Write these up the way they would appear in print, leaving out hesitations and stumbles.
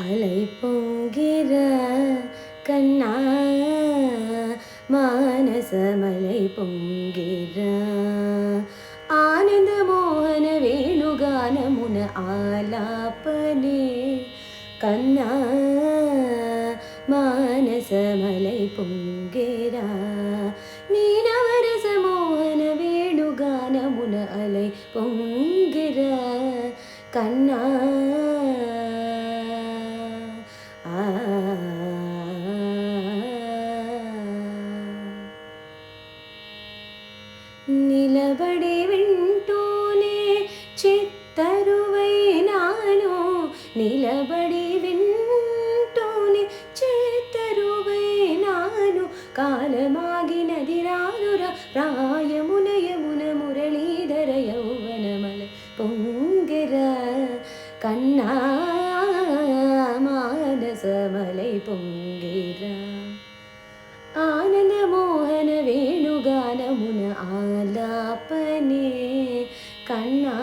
அலை பொங்கிற கண்ணா மானசமலை பொங்கிற ఆనంద మోహన వేణుగానమున ఆలాపనే కన్నా మానసమలై పొంగేరా నీ నవరస మోహన వేణుగానమున అలై పొంగిరా కన్నా నిలబడి వింటూనే చిత్తరువైనాను నిలబడి వింటూనే చిత్తరువైనాను కాలమాగినది రాదుర ప్రాయమున యమున మురళీధర యౌవనమల పొంగిర కన్నా మానసమలై పొంగిర ఆనంద మోహన వేణుగానమున ఆలాపనే కన్నా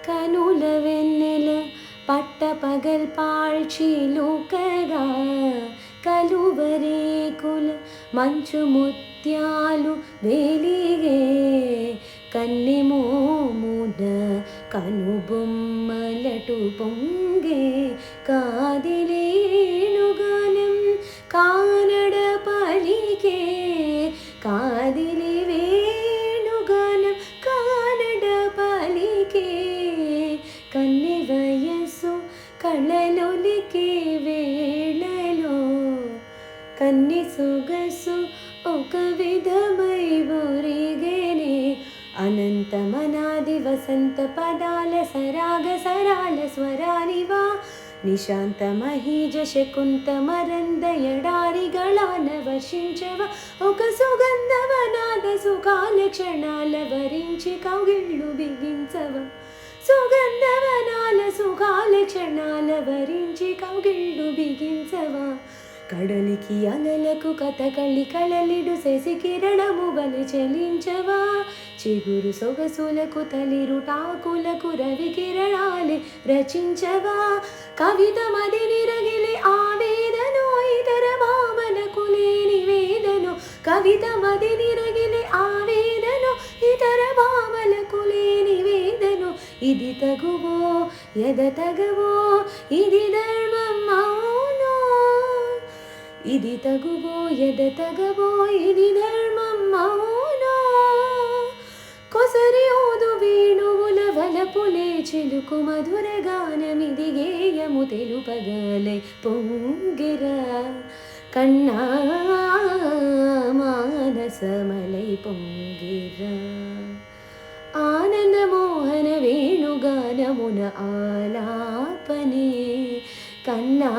కనుల వెన్నెల పట్టపగల్ పాల్చిలుకగా కలువరేకుల మంచు ముత్యాలు వెలిగే కన్నెమోమున కనుబొమ్మలటు పొంగే కాదిలేణుగానం కానడ పలికే కాదిలి వేణుగానం కానడ పలికే కన్నె వయస్సు కళలొలికే వేళలో కన్నె సొగసు ఒక విధమై ఒరిగేనే అనంతమనాది వసంత పదాల సరాగ సరాల స్వరానివా నిశాంత మహీజ శకుంత మరంద ఎడారిಗಳಾನ వర్షించవ ఒక సుగంధవనాద సుఖాల క్షణాల వరించి కౌగిళ్ళు బిగించవ సుగంధవనాల సుఖాల క్షణాల వరించి కౌగిళ్ళు బిగించవా కడలికి అలలకు కథకళి కళలిడు శశికిరణము బలి చెలించవా చిగురు సొగసులకు తలిరుటాకులకు రవి కిరణాలే రచించవా కవిత మది నిరగిలి ఆవేదను ఇతర భావనకు లేని వేదను కవిత మది నిరగిలి ఆవేదను ఇతర భావనకు లేని వేదను ఇది తగువో ఎద తగవో ఇది ధర్మం మౌనో ఇది తగువో ఎద తగవో ఇది ధర్మం మౌనో కొసరి ఓదు వేణువుల వలపులే చిలుకు మధుర గానమిది గేయము తెలుపగలై పొంగిర కన్నా మానసమలై పొంగిర ఆనంద మోహన వేణుగానమున ఆలాపనే కన్నా